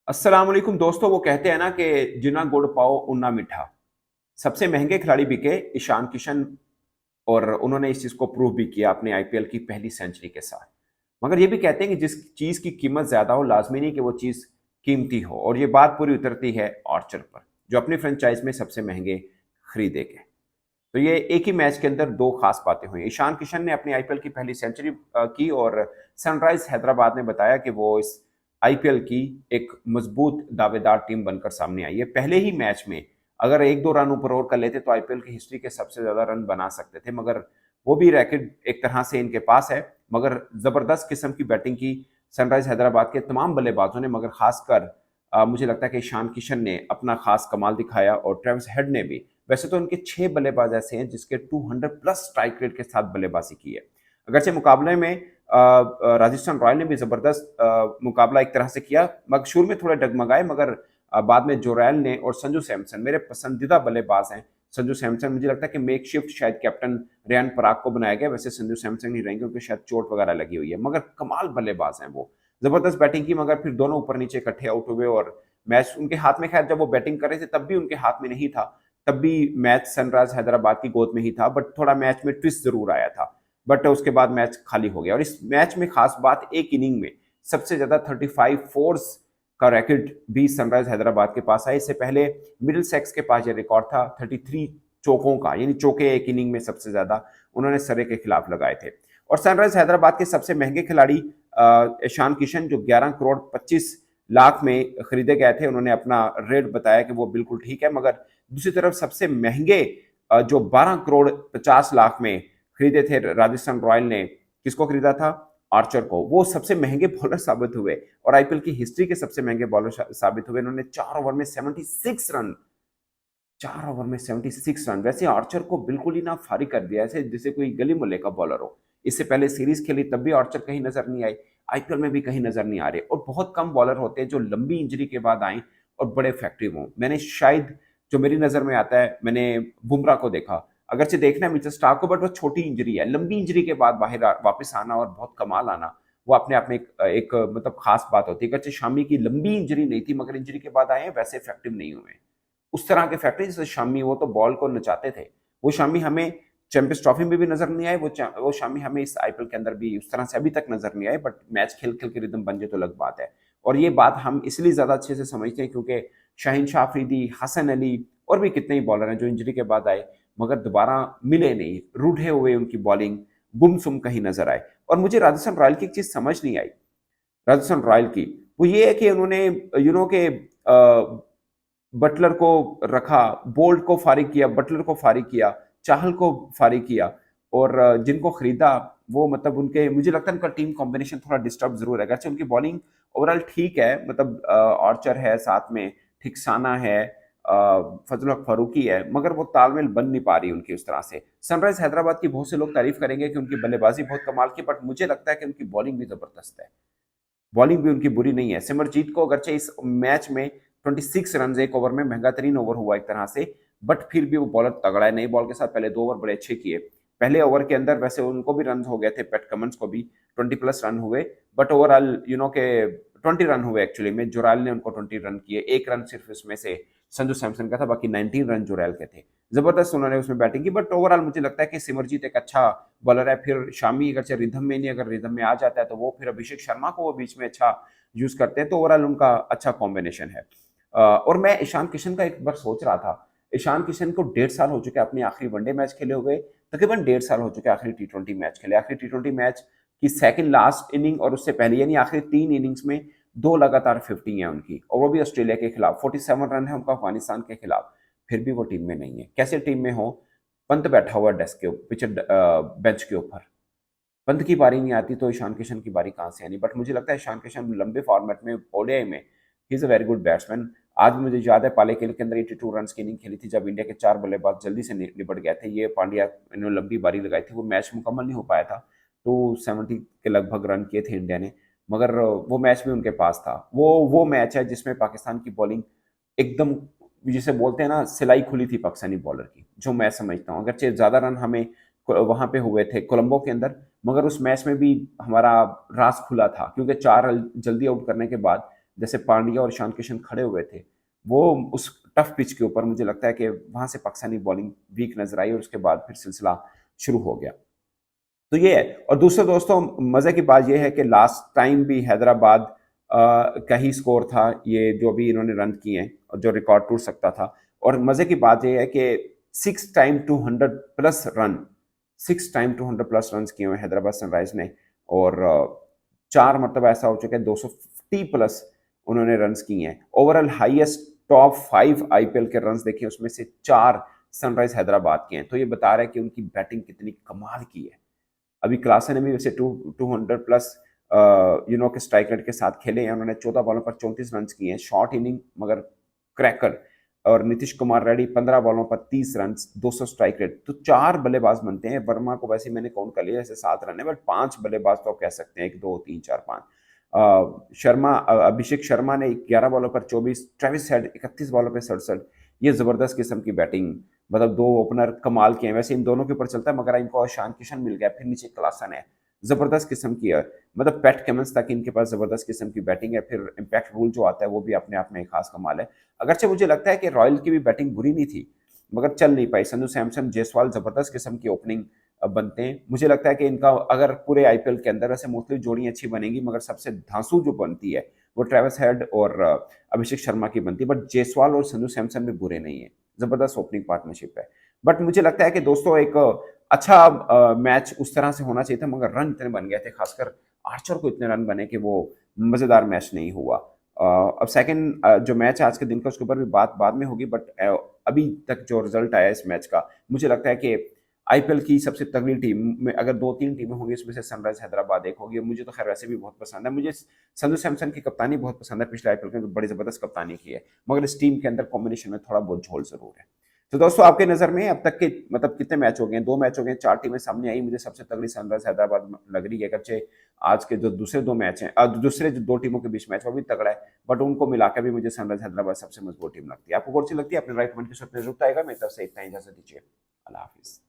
अस्सलाम वालेकुम दोस्तों। वो कहते हैं ना कि जिन्ना गुड़ पाओ उन्ना मीठा। सबसे महंगे खिलाड़ी बिके ईशान किशन, और उन्होंने इस चीज को प्रूव भी किया अपने आईपीएल की पहली सेंचुरी के साथ। मगर ये भी कहते हैं कि जिस चीज की कीमत ज्यादा हो लाजमी नहीं कि वो चीज कीमती हो, और ये बात पूरी उतरती है आर्चर पर, जो अपनी फ्रेंचाइज में सबसे महंगे खरीदे गए। तो ये एक ही मैच के अंदर दो खास बातें हुई। ईशान किशन ने अपनी आईपीएल की पहली सेंचुरी की, और सनराइज हैदराबाद ने बताया कि वो इस आईपीएल की एक मजबूत दावेदार टीम बनकर सामने आई है। पहले ही मैच में अगर एक दो रन ऊपर और कर लेते तो आईपीएल की हिस्ट्री के सबसे ज्यादा रन बना सकते थे, मगर वो भी रैकेट एक तरह से इनके पास है। मगर जबरदस्त किस्म की बैटिंग की सनराइज हैदराबाद के तमाम बल्लेबाजों ने, मगर खासकर मुझे लगता है कि ईशान किशन ने अपना खास कमाल दिखाया, और ट्रेविस हेड ने भी। वैसे तो उनके 6 बल्लेबाज ऐसे हैं जिसके 200 प्लस स्ट्राइक रेट के साथ बल्लेबाजी की है। अगरचे मुकाबले में राजस्थान रॉयल ने भी जबरदस्त मुकाबला एक तरह से किया, मगर शुरू में थोड़े डगमगाए, मगर बाद में जोरैल ने और संजू सैमसन, मेरे पसंदीदा बल्लेबाज हैं संजू सैमसन। मुझे लगता है कि मेक शिफ्ट शायद कैप्टन रेयान पराग को बनाया गया, वैसे संजू सैमसन ही रहेंगे क्योंकि शायद चोट वगैरह लगी हुई है, मगर कमाल बल्लेबाज हैं वो। जबरदस्त बैटिंग की, मगर फिर दोनों ऊपर नीचे इकट्ठे आउट हुए, और मैच उनके हाथ में, खैर जब वो बैटिंग कर रहे थे तब भी उनके हाथ में नहीं था, तब भी मैच सनराइज हैदराबाद की गोद में ही था, बट थोड़ा मैच में ट्विस्ट जरूर आया था। बट उसके बाद मैच खाली हो गया, और इस मैच में खास बात, एक इनिंग में सबसे ज्यादा 35 फोर्स का रैकेट भी सनराइज हैदराबाद के पास है। इससे पहले मिडिल सेक्स के पास यह रिकॉर्ड था 33 चौकों का, यानी चौके एक इनिंग में सबसे ज्यादा उन्होंने सरे के खिलाफ लगाए थे। और सनराइज हैदराबाद के सबसे महंगे खिलाड़ी ईशान किशन, जो 11 करोड़ 25 लाख में खरीदे गए थे, उन्होंने अपना रेट बताया कि वो बिल्कुल ठीक है। मगर दूसरी तरफ सबसे महंगे जो 12 करोड़ 50 लाख में खरीदे थे राजस्थान रॉयल ने, किसको खरीदा था? आर्चर को। वो सबसे महंगे बॉलर साबित हुए, और आईपीएल की हिस्ट्री के सबसे महंगे बॉलर साबित हुए। इन्होंने 4 ओवर में 76 रन, 4 ओवर में 76 रन। वैसे आर्चर को बिल्कुल ही ना फारिग कर दिया, ऐसे जैसे कोई गली मोहल्ले का बॉलर हो। इससे पहले सीरीज खेली तब भी आर्चर कहीं नजर नहीं आए, आईपीएल में भी कहीं नजर नहीं आ रहे। और बहुत कम बॉलर होते हैं जो लंबी इंजरी के बाद आए और बड़े इफेक्टिव हों। मैंने शायद, जो मेरी नजर में आता है, मैंने बुमराह को देखा, अगरचे देखना है मिचेल स्टार्क को, बट वो छोटी इंजरी है। लंबी इंजरी के बाद बाहर वापस आना और बहुत कमाल आना, वो अपने आप में एक मतलब खास बात होती है। अगरचे शामी की लंबी इंजरी नहीं थी, मगर इंजरी के बाद आए हैं, वैसे इफेक्टिव नहीं हुए उस तरह के फैक्ट्री जैसे शामी। वो तो बॉल को नचाते थे। वो शामी हमें चैंपियंस ट्रॉफी में भी नजर नहीं आए, वो शामी हमें इस आईपीएल के अंदर भी उस तरह से अभी तक नजर नहीं आए। बट मैच खेल खेल के रिदम बन जाए तो अलग बात है। और ये बात हम इसलिए ज्यादा अच्छे से समझते हैं क्योंकि शाहीन शाह अफरीदी, हसन अली और भी कितने ही बॉलर हैं जो इंजरी के बाद आए, मगर दोबारा मिले नहीं, रूठे हुए उनकी बॉलिंग गुमसुम कहीं नजर आए। और मुझे राजस्थान रॉयल की एक चीज समझ नहीं आई, राजस्थान रॉयल की, वो ये है कि उन्होंने यू नो के बटलर को रखा, बोल्ट को फारिग किया, बटलर को फारिग किया, चाहल को फारिग किया, और जिनको खरीदा वो मतलब उनके, मुझे लगता है उनका टीम कॉम्बिनेशन थोड़ा डिस्टर्ब जरूर है। अगरचे उनकी बॉलिंग ओवरऑल ठीक है, मतलब आर्चर है साथ में, ठिकसाना है, फजल हक फारूकी है, मगर वो तालमेल बन नहीं पा रही उनकी उस तरह से। सनराइज हैदराबाद की बहुत से लोग तारीफ करेंगे कि उनकी बल्लेबाजी बहुत कमाल की, बट मुझे लगता है कि उनकी बॉलिंग भी जबरदस्त है। बॉलिंग भी उनकी बुरी नहीं है। सिमरजीत को अगरचे इस मैच में 26 रन एक ओवर में, महंगा तरीन ओवर हुआ एक तरह से, बट फिर भी वो बॉलर तगड़ा है। नई बॉल के साथ पहले 2 ओवर बड़े अच्छे किए। पहले ओवर के अंदर वैसे उनको भी रन हो गए थे, पैट कमिंस को भी 20 प्लस रन हुए, बट ओवरऑल के 20 रन हुए एक्चुअली में। जोराल ने उनको 20 रन किए, एक रन सिर्फ इसमें से संजू सैमसन का था, बाकी 19 रन जोराल के थे। जबरदस्त उन्होंने उसमें बैटिंग की, बट ओवरऑल मुझे लगता है कि सिमरजीत एक अच्छा बॉलर है। फिर शामी अगर रिदम में नहीं, अगर रिदम में आ जाता है तो वो फिर अभिषेक शर्मा को वो बीच में अच्छा यूज करते हैं, तो ओवरऑल उनका अच्छा कॉम्बिनेशन है। और मैं ईशान किशन का एक बार सोच रहा था, ईशान किशन को 1.5 साल हो चुके अपने आखिरी वनडे मैच खेले हुए, तकरीबन 1.5 साल हो चुके आखिरी टी20 मैच खेले। आखिरी टी20 मैच की सेकंड लास्ट इनिंग और उससे पहले, यानी आखिरी 3 इनिंग्स में 2 लगातार 50 है उनकी, और वो भी ऑस्ट्रेलिया के खिलाफ। 47 रन है उनका अफगानिस्तान के खिलाफ, फिर भी वो टीम में नहीं है। कैसे टीम में हो? पंत बैठा हुआ डेस्क के पीछे, बेंच के ऊपर। पंत की बारी नहीं आती तो ईशान किशन की बारी कहाँ से आनी? बट मुझे लगता है ईशान किशन लंबे फॉर्मेट में, ओडीआई में, he is a very good batsman. आज मुझे याद है पाले खेल के अंदर 82 रन की इनिंग खेली थी, जब इंडिया के 4 बल्लेबाज जल्दी से निपट गए थे। ये पांड्या, इन्होंने लंबी बारी लगाई थी, वो मैच मुकम्मल नहीं हो पाया था, तो 70 के लगभग रन किए थे इंडिया ने, मगर वो मैच भी उनके पास था। वो मैच है जिसमें पाकिस्तान की बॉलिंग एकदम, जिसे बोलते हैं ना, सिलाई खुली थी पाकिस्तानी बॉलर की, जो मैं समझता हूँ। अगरचे ज्यादा रन हमें वहां पे हुए थे कोलंबो के अंदर, मगर उस मैच में भी हमारा राज खुला था, क्योंकि 4 जल्दी आउट करने के बाद जैसे पांड्या और ईशान किशन खड़े हुए थे, वो उस टफ पिच के ऊपर मुझे लगता है कि वहां से पाकिस्तानी बॉलिंग वीक नजर आई और उसके बाद फिर सिलसिला शुरू हो गया। तो ये है। और दूसरे दोस्तों, मजे की बात यह है कि लास्ट टाइम भी हैदराबाद का ही स्कोर था ये जो भी इन्होंने रन किए हैं और जो रिकॉर्ड टूट सकता था। और मजे की बात यह है कि 6 टाइम 200 प्लस रन किए हुए हैदराबाद सनराइज ने। और 4 मरतबा ऐसा हो चुका है 250 प्लस उन्होंने रन किए हैं। ओवरऑल हाईएस्ट टॉप 5 आईपीएल के रन देखे उसमें से 4 सनराइज हैदराबाद के हैं। तो ये बता रहा है कि उनकी बैटिंग कितनी कमाल की है। अभी क्लासन ने भी वैसे 200 प्लस के स्ट्राइक रेट के साथ खेले हैं। उन्होंने 14 बॉलों पर 34 रन किए हैं, शॉर्ट इनिंग मगर क्रैकर। और नीतीश कुमार रेड्डी 15 बॉलों पर 30 रन, 200 स्ट्राइक रेट। तो 4 बल्लेबाज बनते हैं। वर्मा को वैसे मैंने काउंट कर लिया, जैसे 7 रन है, बट 5 बल्लेबाज तो आप कह सकते हैं, 1 2 3 4 5। शर्मा, अभिषेक शर्मा ने 11 बॉलों पर 24, ट्रेविस हेड 31 बॉलों पर 67। ये जबरदस्त किस्म की बैटिंग, मतलब 2 ओपनर कमाल के हैं। वैसे इन दोनों के ऊपर चलता है, मगर इनको ईशान किशन मिल गया, फिर नीचे क्लासन है, जबरदस्त किस्म की है। मतलब पैट कमिंस तक इनके पास जबरदस्त किस्म की बैटिंग है। फिर इम्पैक्ट रूल जो आता है वो भी अपने आप में एक खास कमाल है। अगरचे मुझे लगता है कि रॉयल की भी बैटिंग बुरी नहीं थी, मगर चल नहीं पाई। संजू सैमसन, जायसवाल जबरदस्त किस्म की ओपनिंग बनते हैं। मुझे लगता है कि इनका अगर पूरे आईपीएल के अंदर वैसे मोस्टली जोड़ी अच्छी बनेगी, मगर सबसे धांसू जो बनती है वो ट्रेविस हेड और अभिषेक शर्मा की बनती है। बट जायसवाल और संजू सैमसन भी बुरे नहीं है, जबरदस्त ओपनिंग पार्टनरशिप है। बट मुझे लगता है कि दोस्तों एक अच्छा मैच उस तरह से होना चाहिए था, मगर रन इतने बन गए थे, खासकर आर्चर को इतने रन बने कि वो मजेदार मैच नहीं हुआ। अब सेकंड जो मैच है आज के दिन का, उसके ऊपर भी बात बाद में होगी। बट अभी तक जो रिजल्ट आया इस मैच का, मुझे लगता है कि आईपीएल की सबसे तगड़ी टीम में अगर 2-3 टीमें होंगी, इसमें से सनराइज हैदराबाद एक होगी। मुझे तो खैर वैसे भी बहुत पसंद है, मुझे संजू सैमसन की कप्तानी बहुत पसंद है। पिछले आईपीएल में बड़ी जबरदस्त कप्तानी की है, मगर इस टीम के अंदर कॉम्बिनेशन में थोड़ा बहुत झोल जरूर है। तो दोस्तों, आपके नजर में अब तक के मतलब कितने मैच हो गए? 2 मैच हो गए, 4 टीमें सामने आई। मुझे सबसे तगड़ी सनराइज हैदराबाद लग रही है। कच्चे आज के जो दूसरे 2 मैच हैं, दूसरे जो 2 टीमों के बीच मैच, वो भी तगड़ा है, बट उनको मिलाकर भी मुझे सनराइज हैदराबाद सबसे मजबूत टीम लगती है। आपको कौन सी लगती है? अपने राइट कमेंट के साथ जरूर आएगा। मेरी तरफ से इतना ही, इजाजत दीजिए। अल्लाह हाफिज।